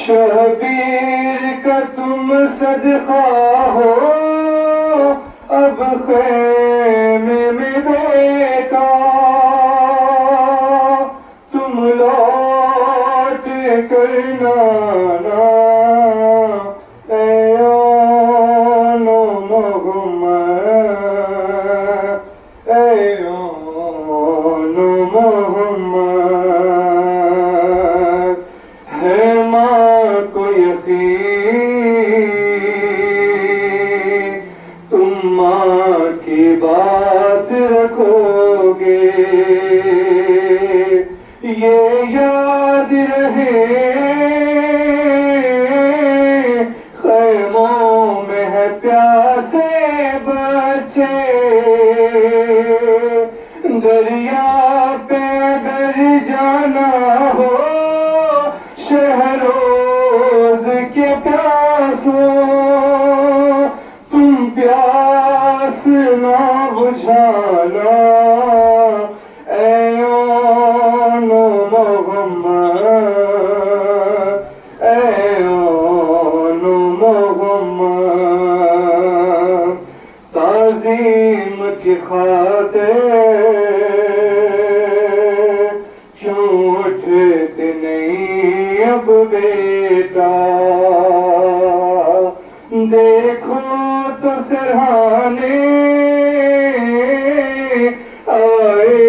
शबीर का तुम सदका हो, अब ख़ैमे में बेटा तुम लौट कर नाना एनो मोहम्मद, एनो मोहम्मद। है माँ को यकीन तुम माँ की बात रखोगे, ये याद रहे खैमों में है प्यासे बच्चे, दरिया पे अगर जाना हो शहरोज के प्यासों, तुम प्यास ना बुझाना एनो मोहम्मद, एनो मोहम्मद। ताज़ीम की खातिर क्यों उठते नहीं अब बेटा, देखो तो सरहाने आए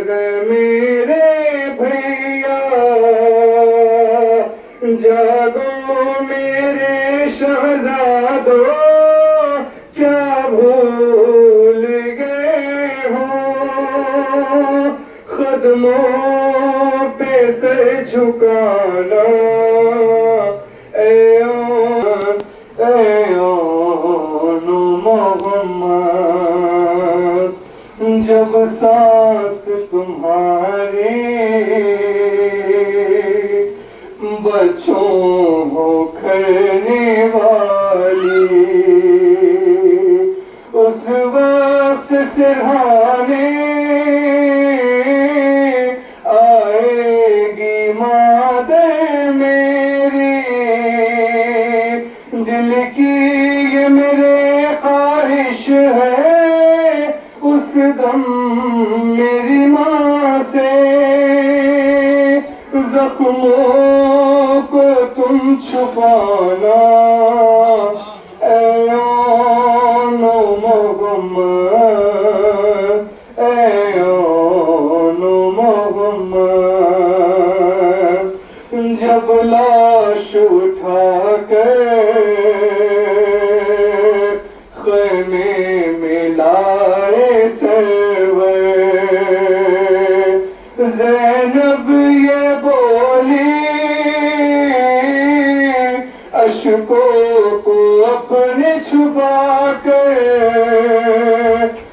हैं मेरे भैया, जागो मेरे शहजादों क्या भूल गए हो, कदमों पे सर झुकाना एनो मोहम्मद। जब सांस तुम्हारी बच्चों हो करने वाली, उस वक्त सिरहाने आएगी मादर मेरी, दिल की ये मेरे ख्वाहिश है उस दम मेरी माँ से, जख्मों को तुम छुपाना एनो मोहम्मद, एनो मोहम्मद। जब लाश उठा कर ख़ैमे में लाए सरवर, ज़ैनब ये बोली अश्कों को अपने छुपा कर,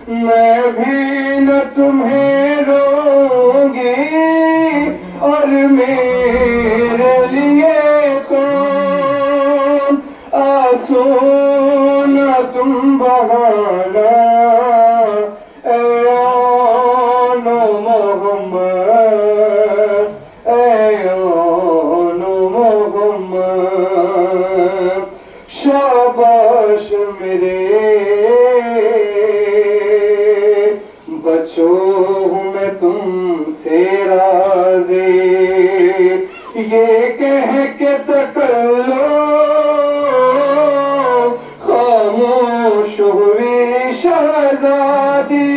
मैं भी न तुम्हें रोऊंगी और मेरे लिए तुम आंसू न तुम बहाना एनो मोहम्मद, एनो मोहम्मद। शाबाश मेरे बच्चों हूँ मैं तुमसे राज़ी, ये कह के तकल्लो खामोश हुई शहज़ादी,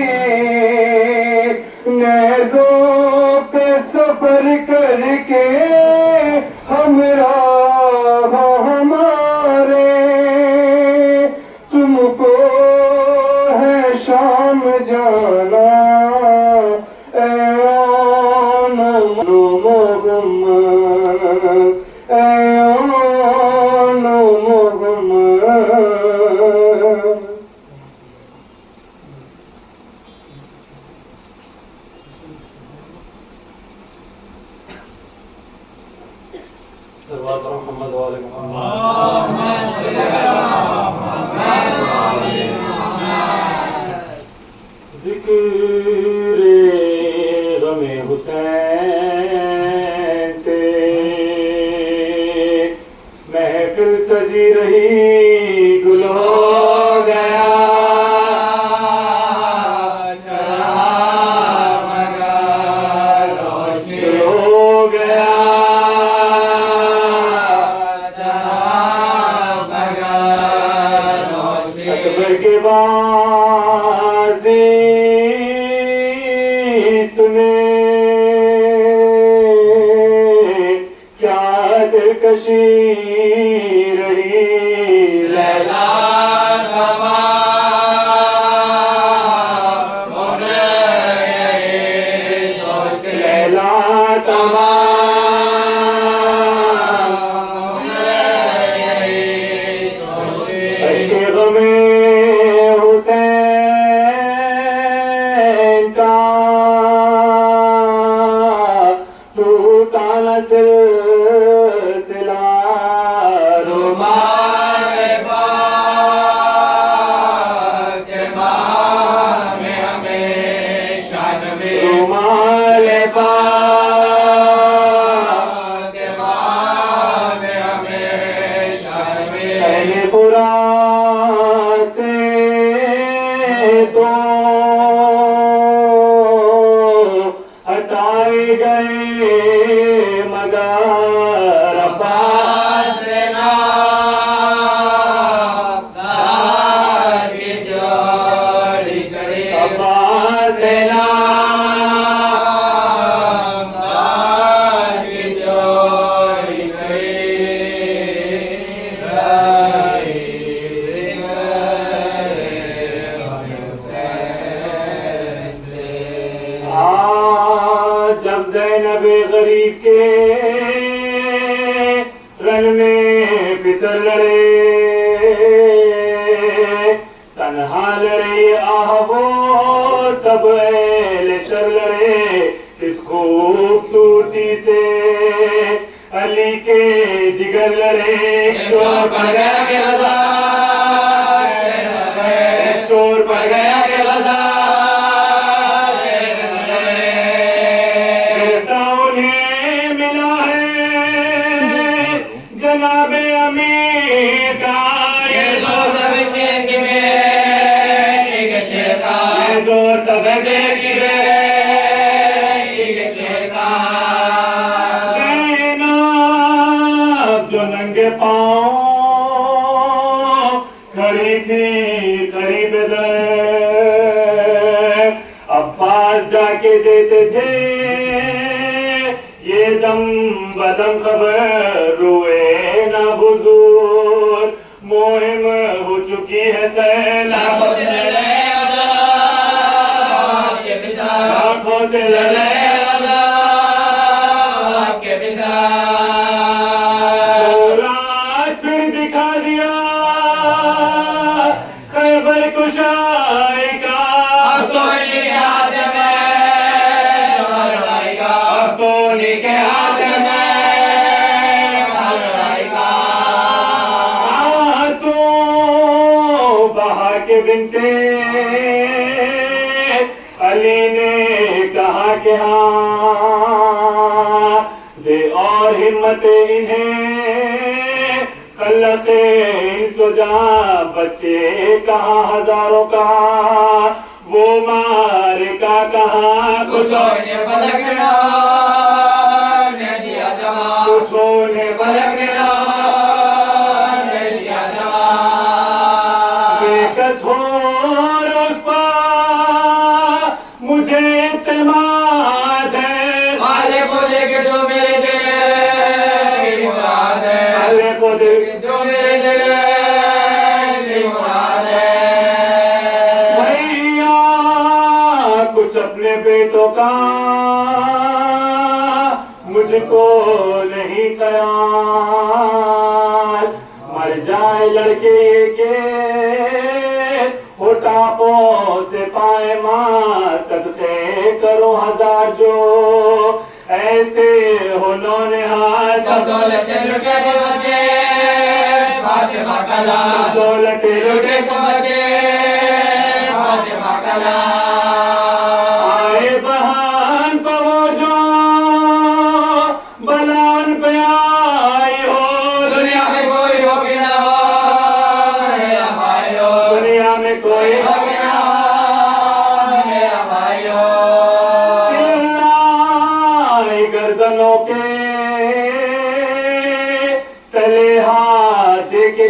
नेज़ों पे सफर करके हमराह हमारे, तुमको है शाम जाना एनो मोहम्मद। सजी रही गुल हो गया हो गया अकबर के बाज़ी तूने क्या दिलकशी रही लैला जब ज़ैनब गरीब के रन में फिसल लड़े तन्हा लड़े आह वो सब लेशर लड़े इस खूबसूरती से अली के जिगर लड़े शोर पड़ गया के शोर पड़ गया के जनाबे अमीर का ये जोर सब शेर की एक शेर का ये जोर सब शेर की एक शेर का ज़ैनब जो नंगे पाँव खड़ी थी करीब अब्बास जाके देते थे ये दम बदम खबर रुए ना बुजुर्ग मुहिम हो चुकी है लाखों से लड़े रात फिर दिखा दिया खैबर कुशाई का बिनते अली ने कहा कि हाँ दे और हिम्मत इन्हें खल्लते सुजा बच्चे कहाँ हजारों का वो मार का कहाँ कुछ ने पलक कुछ ने पलक मुझे इत्तेमाद है खाले को देखे जो मेरे दिल की मुराद है खाले को देखे जो मेरे दिल की मुराद है भैया कुछ अपने बेटों का मुझको नहीं ख्याल मर जाए लड़के के होठापों से पाए माँ सदके करो हजार जो ऐसे हो नौनिहाल सब दौलत लुटे को बचे फातिमा कला दौलत लुटे को बचे फातिमा कला आए बहन पवोजो बलान पे आई हो दुनिया में कोई हो के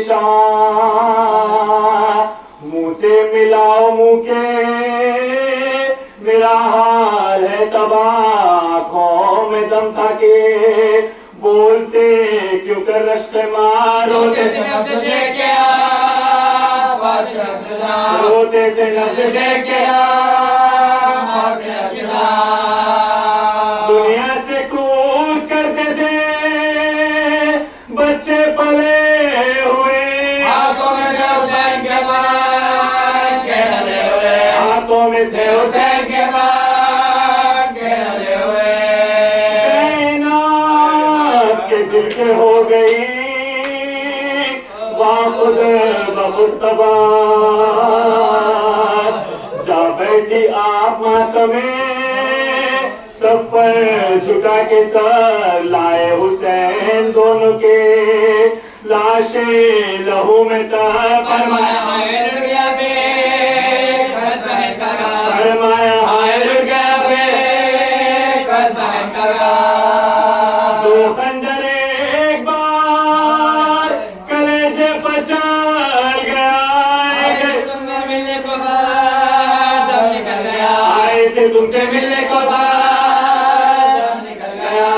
निशान। मुंह से मिलाओ मुंह के, मेरा हाल है तबाह, आँखों में दम था के बोलते क्यों कर रश्क मार। रोते थे नफ्स देख के रोते थे नफ्स देख के दुनिया से कूच करते थे बच्चे पले हुए। हाथों में थे हुसैन के बाल के डले हुए, हाथों में थे हुसैन के बाल के डले हुए। ज़ैनब के दिल के हो गई खुद बहुत तबाह। जा बैठी आप मातमे सब पर झुका के सर, लाए हुसैन दोनों के लाशें लहू में तर। फरमाया हाय लुट गया बे कसहन करा, फरमाया हाय लुट गया बे कसहन करा। दो खंजर एक बार कलेजे पर चल गया, तुमसे मिलने को बाद जब निकल गया, आए थे तुमसे मिलने को बाद जब निकल गया।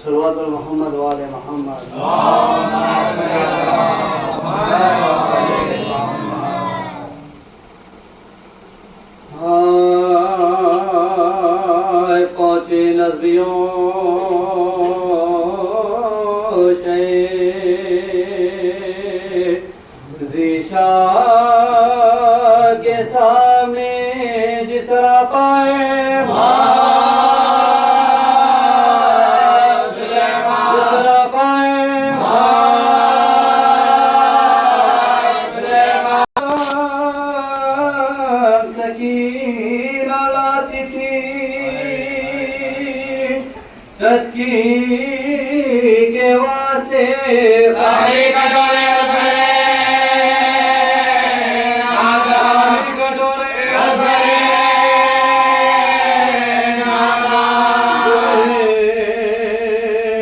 सल्लल्लाहु मोहम्मद वाले मोहम्मद। पहुँचे नजरियों ज़ीशा के सामने जिस तरह पाए के वास्ते कटोरे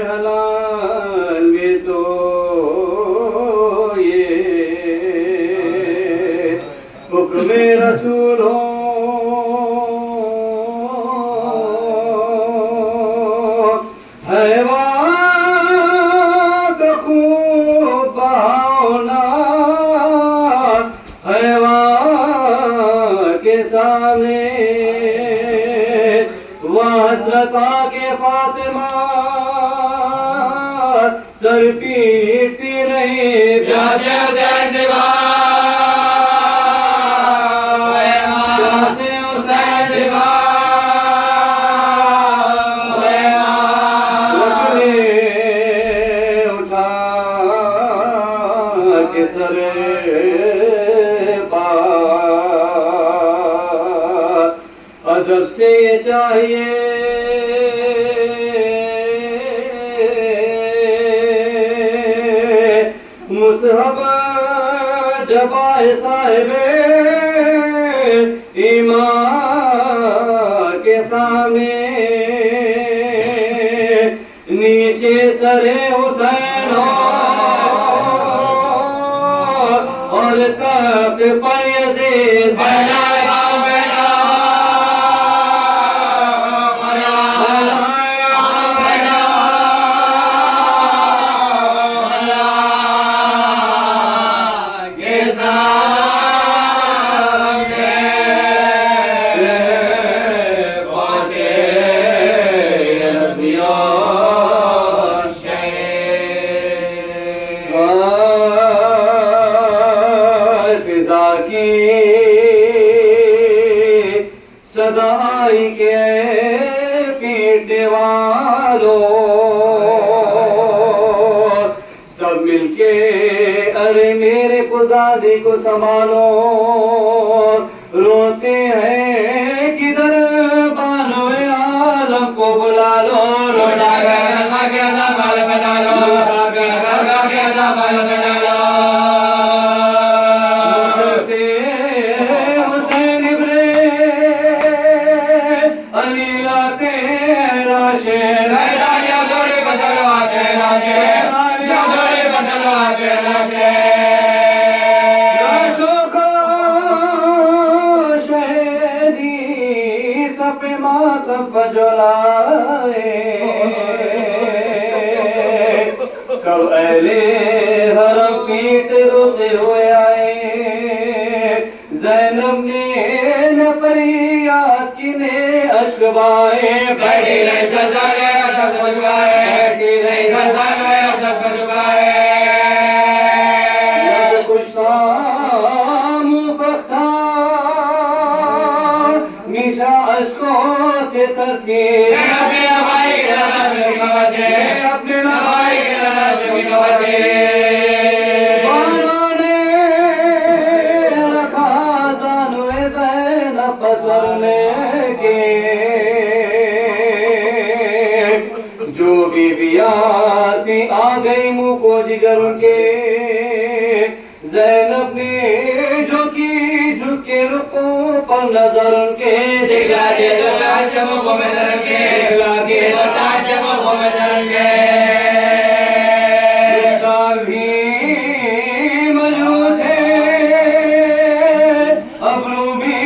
हलांगे तो ये हुक्म रसूल हो। वासता के फातिमा सर पीटती रही प्यासे हुसैन प्यासे हुसैन उठा के सर अदब से ये चाहिए मुसहब जबाए साहिबे ईमान के सामने नीचे सरे हुसैन और तख्त पर यजीद सदाई के पीटने वालों सब मिलके अरे मेरे पुजादी को संभालो। रोते हैं किधर बानो आलम को बुला लो। से जो थोड़ी बदलो अकेला से सपे मातम पजलाए सब अहले हरम पीट रोते हुए आए ज़ैनब ने न फरियाद की ने अश्क बहाए बैठी रही सजाने अब्दस सजुआए बैठी रही सजाने अब्दस सजुआए से तरती अपने नवाई के लाश में कवर दे अपने नवाई के लाश में कवर दे बालों ने रखा जानवे ज़ैनब पसर लेके जो बीबियाँ थी आ गई मुँह को जिगर के ज़ैनब ने झुकी झुके रुको पर नजर के दिखला दे तो चार चमकों में तरंगे दिखला दे तो चार चमकों में तरंगे भी मौजूद थे अबरू भी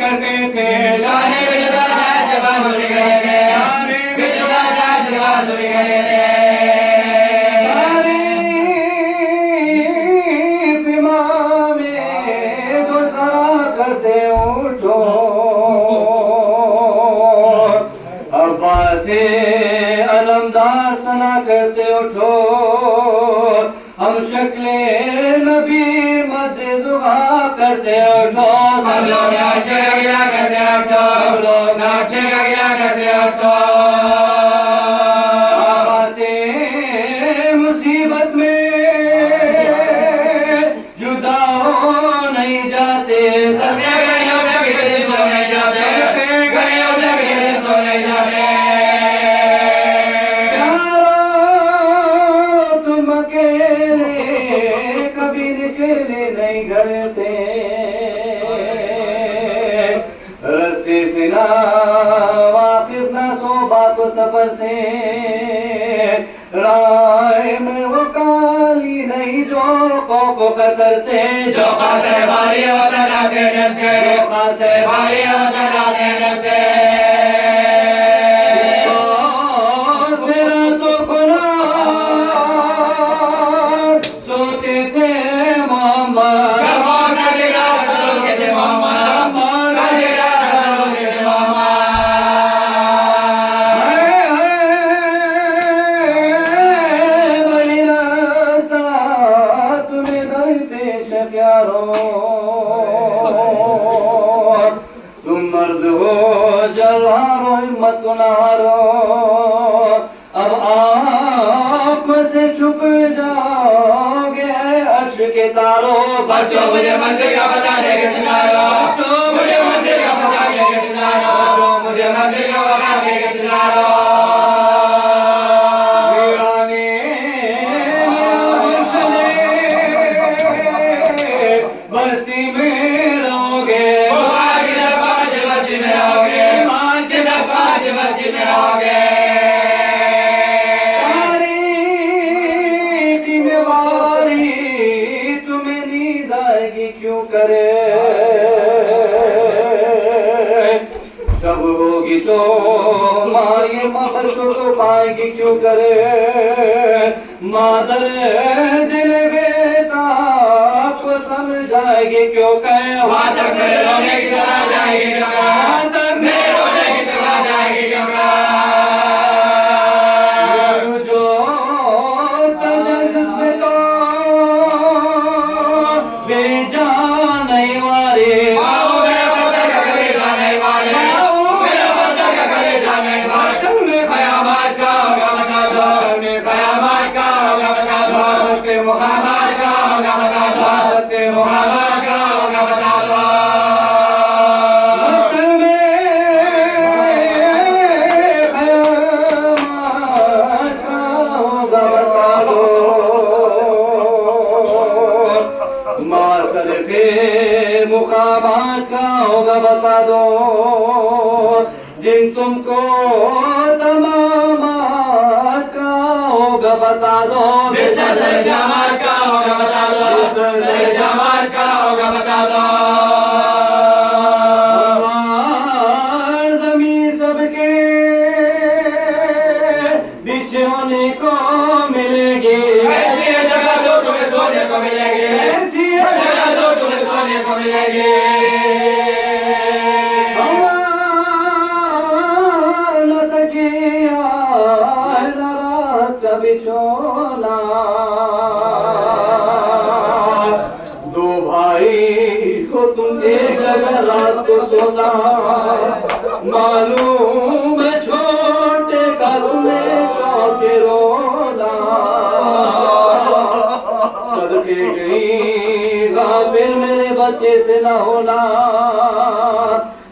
करते थे जाने बिजुदा चार जवान निकले थे जाने बिजुदा चार जवान निकले थे से अलमदार सना करते उठो हम शक्ले नबी मद दुआ करते उठो सब लोग नाट्य गया करते उठो सब लोग नाट्य गया करते उठो से मुसीबत में जुदा हो नहीं जाते सबसे गए दिन सो नहीं जाते गए दिन सो नहीं जाते कभी निकले नहीं घर से रास्ते से ना वाकिफ ना सो बात सफर से राह में वो काली नहीं जो खौफ कतर से जो खासे बारी होता राते डर से जो खासे बारी होता राते डर से तुम मर्द हो जलहारो हिम्मत न हारो अब आँख से छुप जाओगे अर्श के तारों बच्चों मुझे मंदिर का बता दे के सुनारो बच्चों मुझे मंदिर का बता दे के सुनारो बच्चों मुझे मंदिर का बता दे के सुनारो बस्ती में रहोगे बस्ती में रहोगे बस्ती में रहोगे तुम्हें नींद आएगी क्यों करे जब होगी तो मारिए मगर तो पाएगी क्यों करे मादर दिल बेटा आपको समझाएगी क्यों कहे वहाँ तक मेरे रोने की सजा जाएगी वहाँ तक मेरे रोने की सजा जाएगी जो तजस्स में तो बेजान नहीं मारे मेरा बता का करे जाने वाले मेरा बता का करे जाने वाले तुमने क़यामत का होगा बता दो तुमने क़यामत का होगा बता दो के मुहम्मद का होगा बता दो के मुहम्मद का होगा बता दो मुकामात का होगा बता दो जिन तुमको तमामात का होगा होगा बता दो, मिस्र सर समाज का होगा बता दो, सर समाज का होगा बता दो। जमीन सबके बीच होने को मिलेगी, ऐसी जगह जो तुम्हें सोने को मिलेगी, ऐसी जगह जो तुम्हें सोने को मिलेगी। बिछोना दो भाई को तुम एक जगह रात को सोना, मालूम है छोटे का तुम्हें चौके रोना। सदके गई गाफिल मेरे बच्चे से न होना,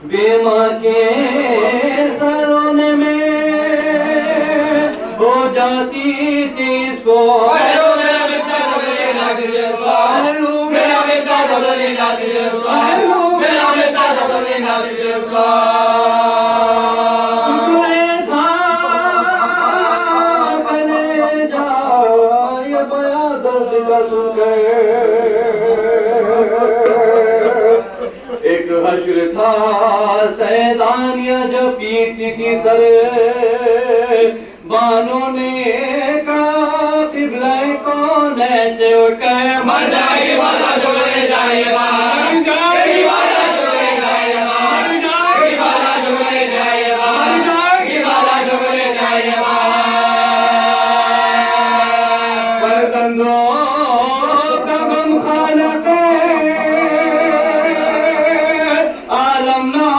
बेमां के सरोने में हो जाती थी इसको, मेरा बेटा बदले ना दिले सो, मेरा बेटा बदले ना दिले सो, मेरा बेटा बदले ना दिले सो। टुकड़े था कलेजा ये बया दर्द का सुनकर, एक हश्र था सैदानिया जब पीटती थी सरे, बानों ने कहा किबले कौन ऐसे कहे मर जाएगी वाला छोड़े जाए बाहर, जाएगी वाला छोड़े जाए बाहर, जाएगी वाला छोड़े जाए बाहर, जाएगी वाला छोड़े जाए बाहर। फर्जंदों का गम खालक आलम ना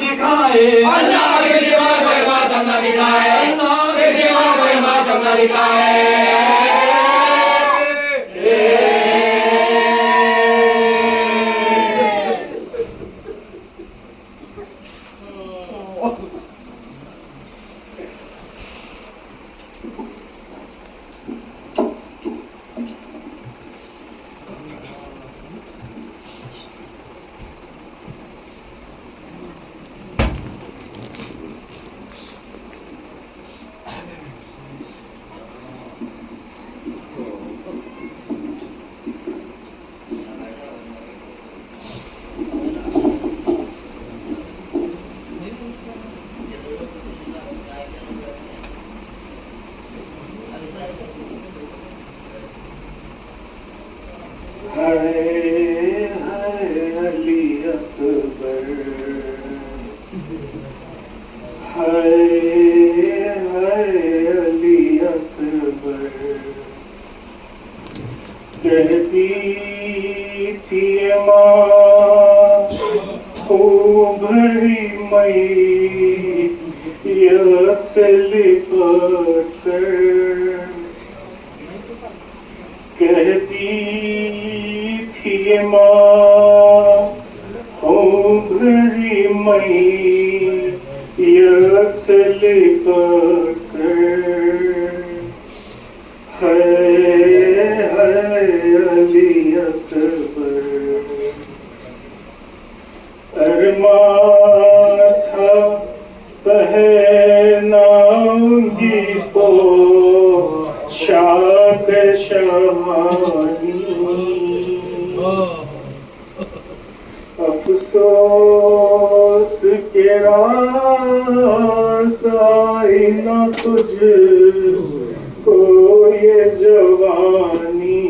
दिखाए, अल्लाह के सिवा कोई मातम ना दिखाए, अल्लाह के सिवा कोई मातम ना दिखाए। कहती थी माँ खूब भरी मई से लिपट कर, कहती थी माँ खूब भरी मई से लिपट कर, अली अकबर अरमान था पहनाऊंगी तो शाद शहानी, अफसोस के रास आई न तुझ को ये जवानी,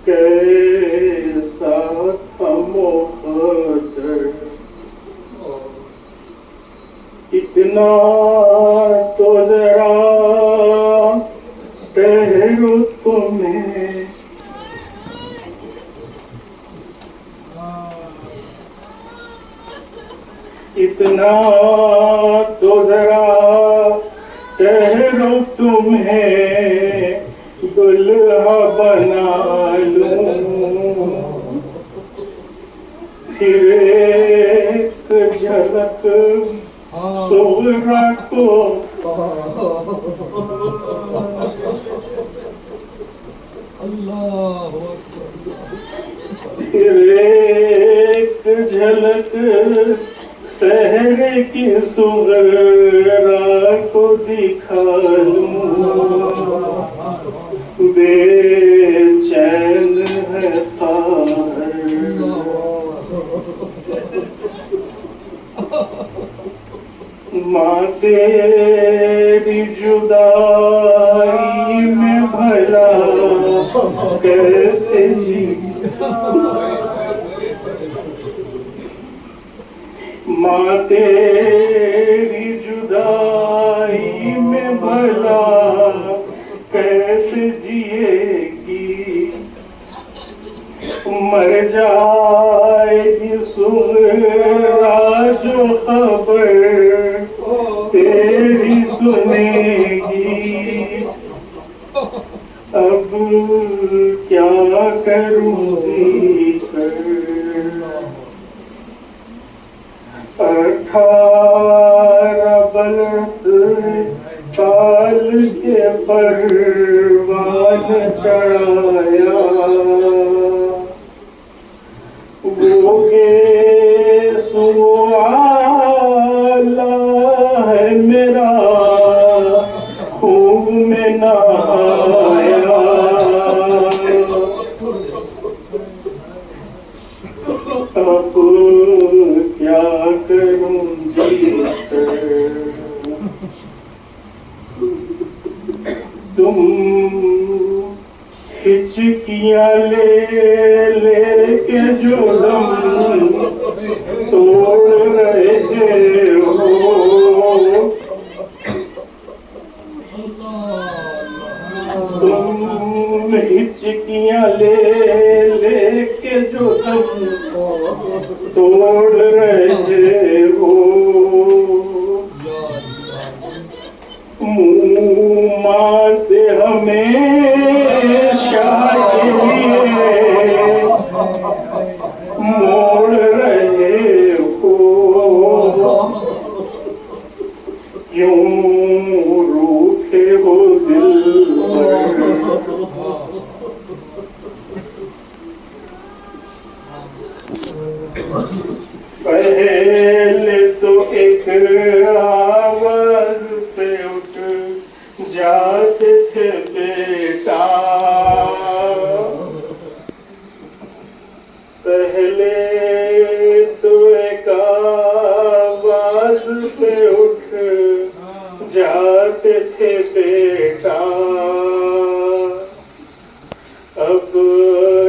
कैसा था मुक़द्दर, इतना तो जरा ठहरो तुम्हें, इतना तो जरा ठहरो तुम्हें दुल्हा बना लूं, फिर एक झलक सुगरा को फिर एक झलक सहरे की सुगरा को दी दिखा लूं, बेचैन है तार। माँ तेरी जुदाई में भला कैसे जी, माँ तेरी जुदाई में भला कैसे जिएगी, मर जाएगी सुनरा जो खबर तेरी सुनेगी। अब क्या करूँगी कर, 18 बरस काल के परवान चढ़ाया, वो सुआला है मेरा खूब में नहाया। अब क्या करूँगी तुम हिचकियाँ ले के जो दम तोड़ रहे हो, तुम हिचकियाँ ले के जो दम तोड़ रहे हो, मुँह माँ से हमेशा के लिए मोड़ रहे हो, क्यों रूठे हो दिल पर। पहले तो एक आवाज पे उठ जाते थे बेटा, पहले तो एक आवाज पे उठ जाते थे बेटा, अब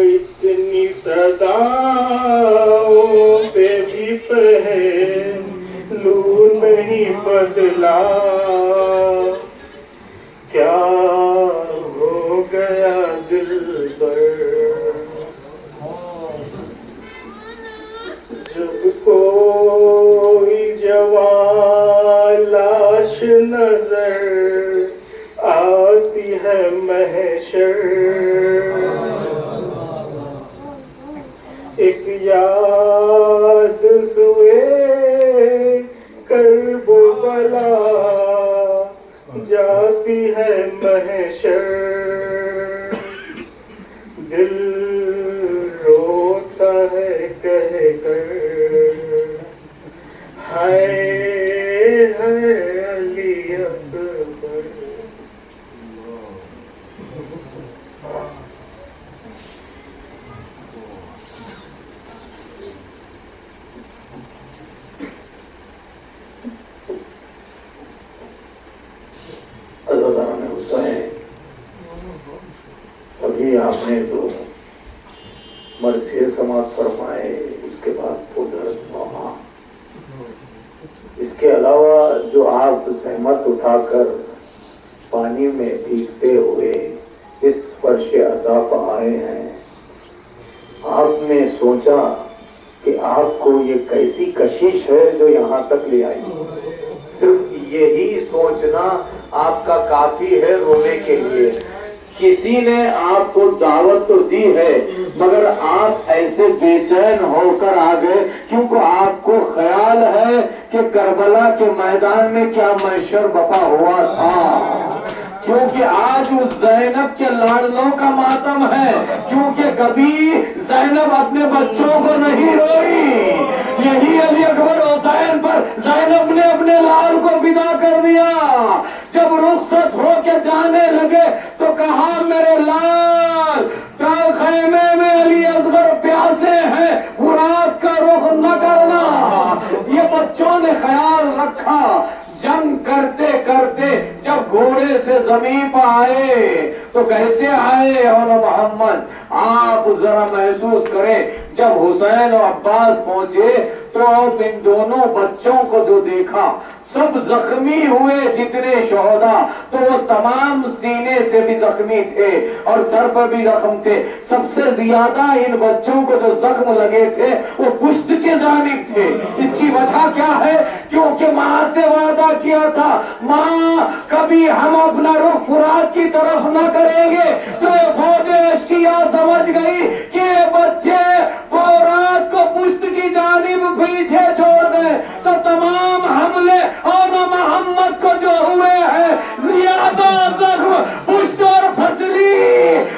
इतनी सजाओं पे भी पहलू नहीं बदला, क्या हो गया दिल पर। जब कोई जवान लाश नजर आती है महशर, एक याद सुए करबो बला जाती है महशर, दिल रोता है कह कर हाय हाय अली अकबर। अभी आपने तो मरसिए समाप्त फरमाए, उसके बाद कुदरत वहाँ, इसके अलावा जो आप सहमत उठाकर पानी में भीगते हुए इस फर्श अज़ा पर आए हैं, आपने सोचा कि आपको ये कैसी कशिश है जो यहाँ तक ले आई। सिर्फ यही सोचना आपका काफी है रोने के लिए। किसी ने आपको दावत तो दी है, मगर आप ऐसे बेचैन होकर आ गए क्योंकि आपको ख्याल है कि करबला के मैदान में क्या महशर बपा हुआ था, क्योंकि आज उस ज़ैनब के लाडलों का मातम है, क्योंकि कभी ज़ैनब अपने बच्चों को नहीं रोई, यही अली अकबर हुसैन पर ज़ैनब ने अपने लाल को विदा कर दिया। जब रुखसत होके जाने लगे तो कहा मेरे लाल, काल खैमे में अली असगर प्यासे हैं, फुरात का रुख न करना। ये बच्चों ने ख्याल रखा। जंग करते करते जब घोड़े से जमीन पर आए तो कैसे आए और मोहम्मद, आप जरा महसूस करें। जब हुसैन और अब्बास पहुंचे तो इन दोनों बच्चों को जो देखा, सब जख्मी हुए जितने शोहदा, तो वो तमाम सीने से भी जख्मी थे और सर पर भी जख्म थे। सबसे ज्यादा इन बच्चों को जो जख्म लगे थे वो पुश्त के जानिब थे। इसकी वजह क्या है? क्योंकि माँ से वादा किया था, माँ कभी हम अपना रुख फुरात की तरफ न करेंगे। तो ये फौजे अश्किया समझ गई कि ये बच्चे फुरात को पुश्त की जानिब पीछे छोड़ गए, तो तमाम हमले और मोहम्मद को जो हुए हैं ज्यादा जख्म पुश्त और फसली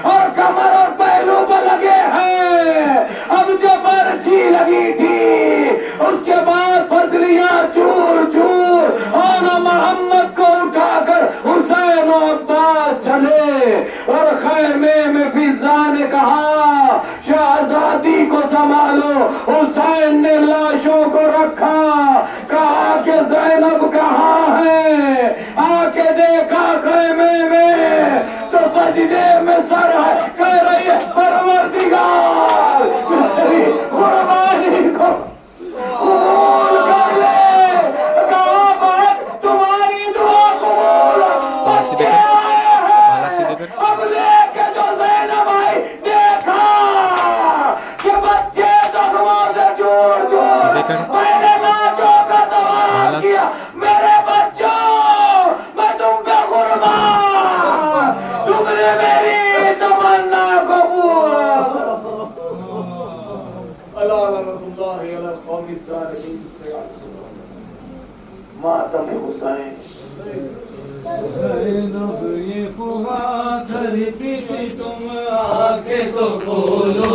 और कमर और पहलू पर लगे हैं। अब जो बर्छी लगी थी उसके बाद फसलियां चूर चूर और मोहम्मद को उठाकर हुसैन और अब्बास चले। और खैमे में फिजा ने कहा, शहजादी को संभालो। हुसैन ने लाशों को रखा, कहा कि ज़ैनब कहाँ है? आके देखा खैमे में तो सजदे में सर है, कह रही है परवरदिगार कुर्बानी को कबूल कर ले। कहा तुम्हारी दुआ कबूल। बच्चे आए हैं, अब लेके जो ज़ैनब आई, देखा कि बच्चे जख्मों से चूर चूर, पहले नाचों का दवा किया। मेरे बच्चों, मैं तुम पे कुर्बान, तुमने मेरी तमन्ना को पूरा। मातम हुसैन ये खुदा धरती थी, तुम आके तो खोलो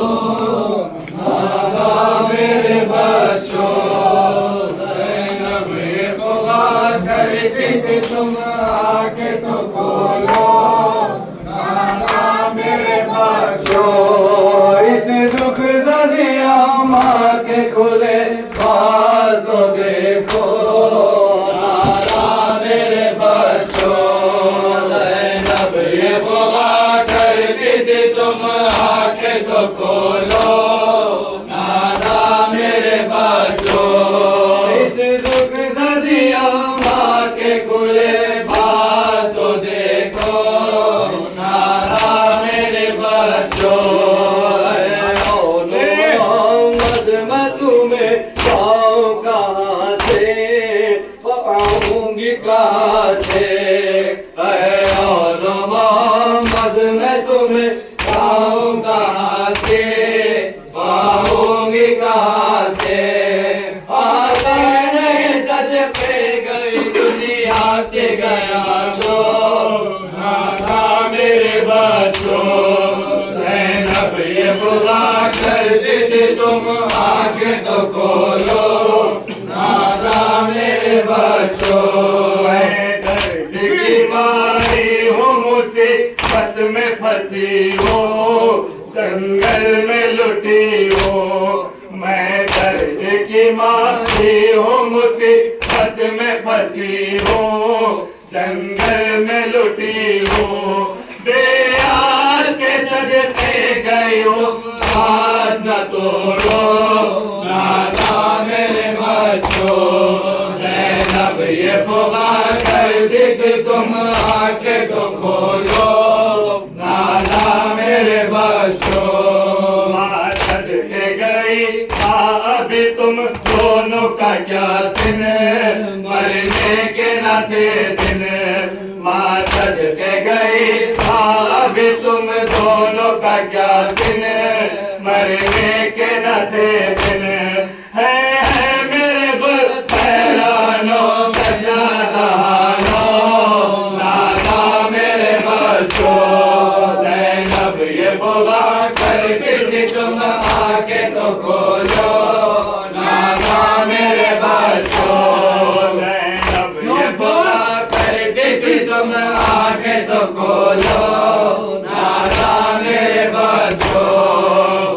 नादा मेरे बच्चों। ये खुदा धरती थी, तुम आके तो खोलो नादा मेरे बच्चों। इस दुख दरिया माँ के खुले बाल तो देखो तो खोलो नादा मेरे बच्चों। इस दुख सदिया माँ के खुले बाल तो देखो नादा मेरे बच्चों। मोहम्मद मैं तुम्हें पाऊँ कहाँ से, पाऊँगी कहाँ से? मोहम्मद मैं तुम्हें पाऊँ कहाँ से, पाऊँगी कहाँ से? आता नहीं सच पे गई दुनिया से गया जो नादा मेरे बच्चों। ज़ैनब ये बुला करती थी, तुम आके तो खोलो नादा मेरे बच्चों। मैं दर्द की मारी हूँ, मुसीबत में फंसी हो, जंगल में लुटी हो। मैं दर्द की मारी हूँ, मुसीबत में फंसी हो, जंगल में लुटी हो। बेयार के सजते गई हो, आस न तोड़ो नादा मेरे बच्चों। ज़ैनब ये पुकार कर दी थी, तुम आके तो खोलो नादा मेरे बच्चों। माँ सदके गई, अभी तुम दोनों का क्या सिन, मरने के न थे दिन। माँ सदके गई, अभी तुम दोनों का क्या सिन, मरने के न थे दिन। है मेरे गुल पैरानों का शादानो नादा मेरे बच्चों। ज़ैनब ये बुला करती थी, तुम आके तो खोलो नादा तुम आंखें तो खोलो, नादा मेरे बच्चों।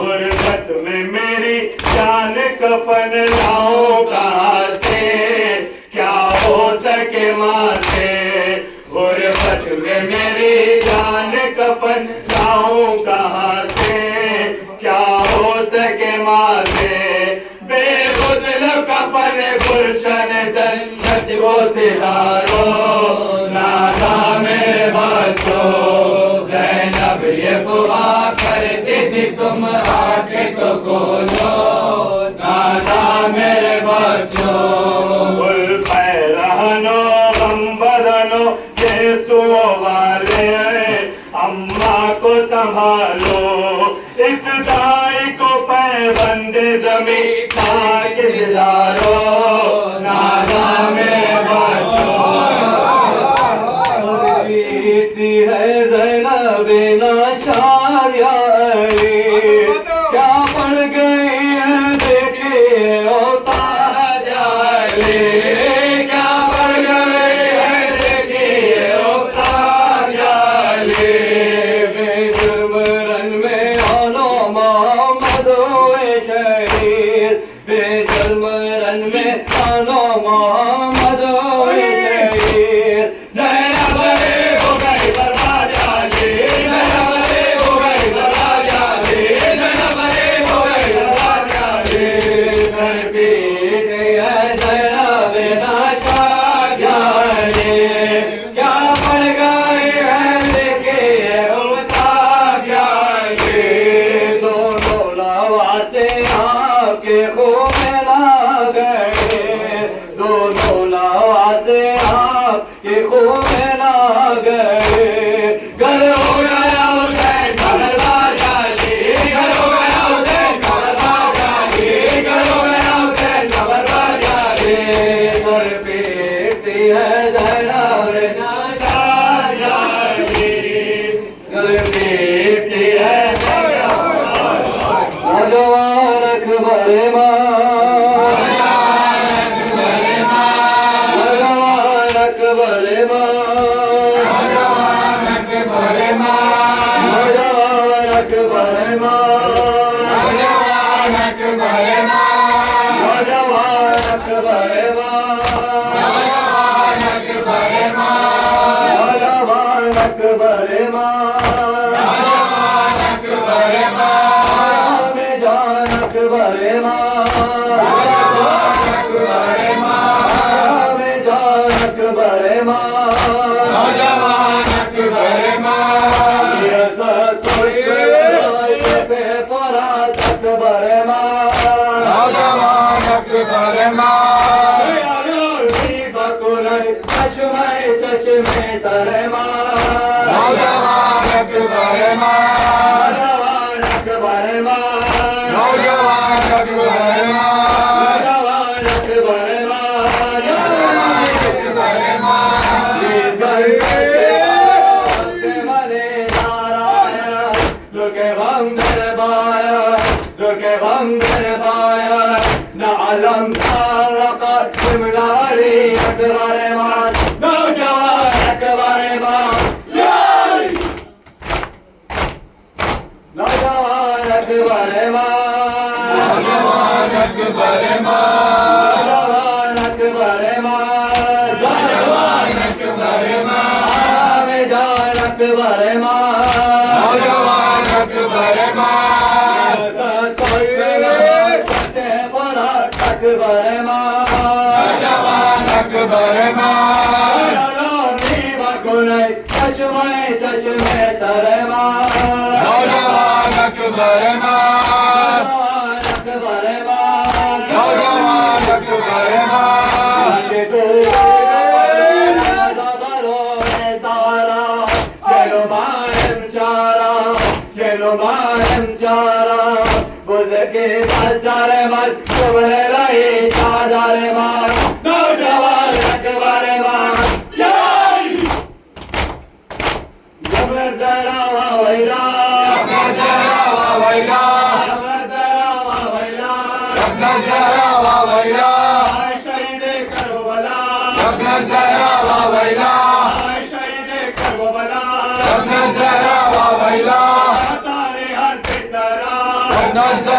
गुरबत में मेरी जान कफन लाऊं कहाँ से, क्या हो सके माँ से। गुरबत में मेरी जान कफन लाऊं कहाँ से, क्या हो सके माँ से। बेगुस्ल कफन गुलशन जन्नत को सिधारो, नादा मेरे बच्चों। ज़ैनब ये दुआ करती थी तुम आंखें तो खोलो, नादा मेरे बच्चों। गुल पैरहनो गम बदनो यीशुओ वाले, अम्मा को संभालो, इस दाई को पैबंद ज़मीं खाक दिलारो, नादा मेरे बच्चों। बीती है ज़ैनब नाशारिया, क्या पड़ गई है देखिए ओ ताजाले, क्या पड़ गई है देखिए ओ ताजाले। बेजुर्म में आनो मोहम्मद हुए शहीद, बेजुर्म में आनो मोहम्मद हुए शहीद। ज़ैनब रे हो गई बर्बाद जाली, ज़ैनब रे हो गई बर्बाद जाली, ज़ैनब रे हो गई बर्बाद जाली। घर पीते है ज़ैनब नाशाद जाली, क्या पड़ गई है देखिए उतार जाली। दोनों नवासे आपके खूब ला गए, दोनों नवासे आपके खूब ला गए। घर हो गया हुसैन का दरबार जाली, घर हो गया हुसैन का दरबार जाली, घर हो गया हुसैन का दरबार जाली। सर पीटती है ज़ैनब नाशाद जाली, घर पीटती है नौजवान अकबर माँ, नौजवान अकबर माँ, नौजवान अकबर माँ, नौजवान अकबर माँ, नौजवान अकबर माँ, नौजवान अकबर माँ, नौजवान अकबर माँ, नौजवान अकबर माँ, नौजवान अकबर माँ। में जान अकबर माँ, नौजवान अकबर माँ, में जान अकबर माँ, नौजवान अकबर माँ। ये सतुष्ट पे परात अकबर माँ, नौजवान अकबर माँ। बकुरई चश्मे चश्मे तरे माँ, नौजवान अकबर माँ, नौजवान अकबर माँ, नौजवान अकबर माँ, नौजवान अकबर माँ, नौजवान अकबर माँ। इस घर के मरे नारायण, जो के गम दरबाया, जो के गम दरबाया, न अलम तारका सिमलारी अकबर माँ, नौजवान अकबर माँ। नौजवान अकबर माँ, नौजवान अकबर माँ, नौजवान अकबर माँ, नौजवान अकबर माँ। में जान अकबर माँ, नौजवान अकबर माँ। सत्य परा अकबर माँ, नौजवान अकबर माँ। बकुरई चश्मे चश्मे तरे माँ, नौजवान अकबर माँ, नौजवान अकबर माँ, नौजवान अकबर माँ। बरो सारा चलो बारम चारा, चलो बारम चारा, बुझ के बाजार मत चुभर रही चादर माँ, नौजवान अकबर माँ। जरा वावैला, जरा वावैला, जरा वावैला, जरा वावैला, शहीद करबला, जरा वावैला, नजर